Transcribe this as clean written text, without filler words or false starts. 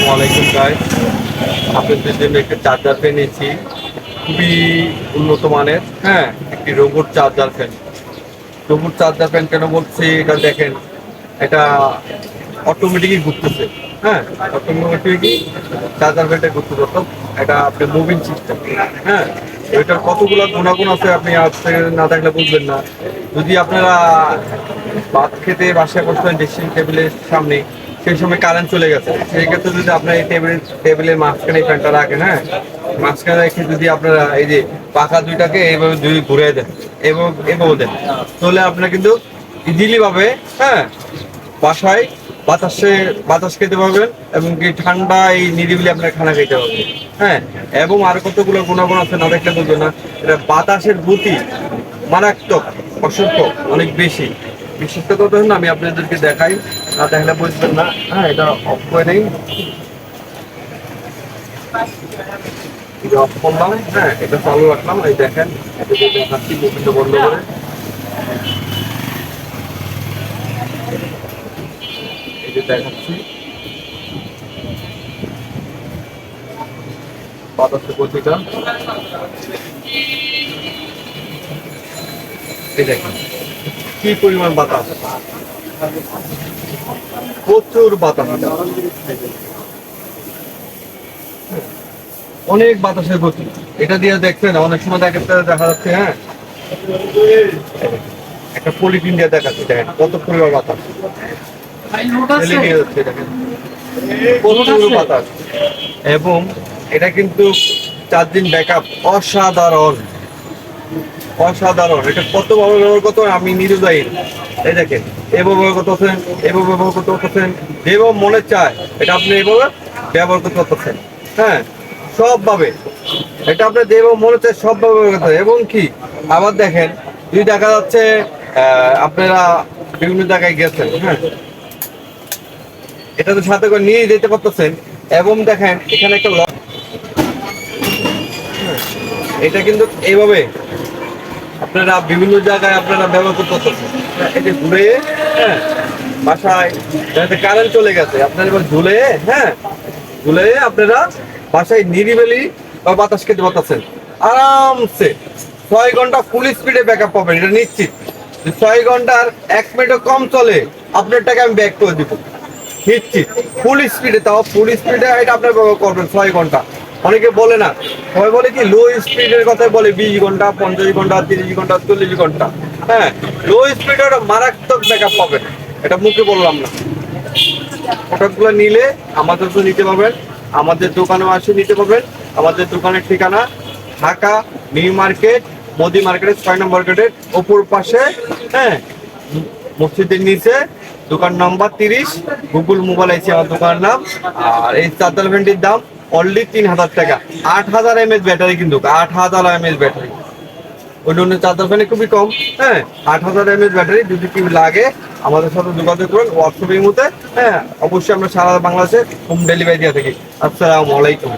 আসসালামু আলাইকুম গাইস। আপনাদের জন্য একটা চার্জার ফ্যান নিয়েছি, খুবই উন্নত মানের। হ্যাঁ, একটি robot charger fan. Robot charger fan কেন বলছি, এটা দেখেন, এটা অটোমেটিকই ঘুরতেছে। হ্যাঁ, অটোমেটিকই চার্জার ফ্যানটা ঘুরতেছে। তো এটা আপনি মুভিং সিস্টেম। হ্যাঁ, এটার কতগুলো গুণাগুণ আছে আপনি আজকে না দেখলে বুঝবেন না। যদি আপনারা ভাত খেতে বাসায় বসবেন ড্রেসিং টেবিলের সামনে, সেই সময় কারেন্ট চলে গেছে, সেই ক্ষেত্রে যদি আপনার এই টেবিলের মাঝখানে ফ্যানটা রাখেন, হ্যাঁ, মাঝখানে রেখে যদি আপনারা এই যে পাখা দুইটাকে এইভাবে যদি ঘুরে দেন এবং এভাবে দেন, তাহলে আপনারা কিন্তু ইজিলি ভাবে, হ্যাঁ, বাসায় বাতাস খেতে পারবেন এবং কি ঠান্ডা এই নিরিবিলি আপনার খানা খেতে পারবেন। হ্যাঁ, এবং আরো কতগুলো গুণাগুণ আছে না দেখলে বুঝবেন না। এটা বাতাসের গতি মারাত্মক, অসংখ্য, অনেক বেশি। বিশেষত কথা হলো আমি আপনাদেরকে দেখাই, না দেখলে বুঝবেন না। হ্যাঁ, এটা অফ করে নেই, এটা অফ করলাম। হ্যাঁ, এটা চালু রাখলাম, এই দেখেন, এটা দিয়ে দেখাচ্ছি মুভিটা বন্ধ করে। এই যে দেখাচ্ছি বাতাসের গতিটা, এই দেখেন কি পরিমাণ বাতাস, প্রচুর বাতাস, অনেক বাতাসের গতি। এটা দিয়ে দেখছেন অনেক সময় দেখা যাচ্ছে, হ্যাঁ, একটা পলিথিন দিয়ে দেখাচ্ছে, দেখেন কত পরিমাণ বাতাস ঠেলে নিয়ে যাচ্ছে, দেখেন প্রচুর বাতাস। এবং এটা কিন্তু 4 দিন ব্যাকআপ, অসাধারণ অসাধারণ। এটা কত ভাবে ব্যবহার করতে হয় আমি নিজে যাই। এই দেখেন, এভাবে ব্যবহার করতেছেন, এভাবে ব্যবহার করতে পারতেছেন, যেভাবে মনে চায় এটা আপনি এইভাবে ব্যবহার করতে পারতেছেন। হ্যাঁ, সবভাবে এটা আপনার যেভাবে মনে চায় সবভাবে ব্যবহার করতে হয়। এবং কি আবার দেখেন, যদি দেখা যাচ্ছে আপনারা বিভিন্ন জায়গায় গেছেন, হ্যাঁ, এটা তো সাথে করে নিয়ে যেতে পারতেছেন। এবং দেখেন এখানে একটা লক, এটা কিন্তু এইভাবে আপনারা বিভিন্ন জায়গায় আপনারা ব্যবহার করতে পারতেছেন। এই যে ঘুরে, হ্যাঁ, বাসায় যাতে কারেন্ট চলে গেছে আপনারা এবার ঝুলে, হ্যাঁ, ঝুলে আপনারা বাসায় নিরিবিলি বা বাতাস খেতে পারতেছেন আরামসে। 6 ঘন্টা ফুল স্পিডে ব্যাকআপ পাবেন, এটা নিশ্চিত। 6 ঘন্টার 1 মিনিটও কম চলে আপনার টাকা আমি ব্যাক করে দিব, নিশ্চিত। ফুল স্পিডে, তাও ফুল স্পিডে এটা আপনার ব্যবহার করবেন 6 ঘন্টা। অনেকে বলে না, সবাই বলে কি লো স্পিডের কথা বলে 20 ঘন্টা, 50 ঘন্টা, 30 ঘন্টা, 40 ঘন্টা। হ্যাঁ, লো স্পিডের মারাত্মক ব্যাকআপ পাবেন, এটা মুখে বললাম না। প্রোডাক্টগুলো নিলে আমাদের তো নিতে পারবেন, আমাদের দোকানেও আসে নিতে পারবেন। আমাদের দোকানের ঠিকানা ঢাকা নিউ মার্কেট, মোদি মার্কেটের 6 নম্বর গেটের অপর পাশে, হ্যাঁ, মসজিদের নিচে, দোকান নাম্বার 30, গুগল মোবাইল আছে আমার দোকানের নাম। আর এই চার্জার ফ্যানটির দাম অনলি 3000 টাকা। 8000 mAh ব্যাটারি, কিন্তু 8000 mAh ব্যাটারি, অন্য চার্জার ফ্যানে খুবই কম। হ্যাঁ, 8000 mAh ব্যাটারি। যদি কি লাগে আমাদের সাথে যোগাযোগ করুন হোয়াটসঅ্যাপের মধ্যে। হ্যাঁ, অবশ্যই আমরা সারা বাংলাদেশে হোম ডেলিভারি দিয়ে থাকি। আসসালামু আলাইকুম।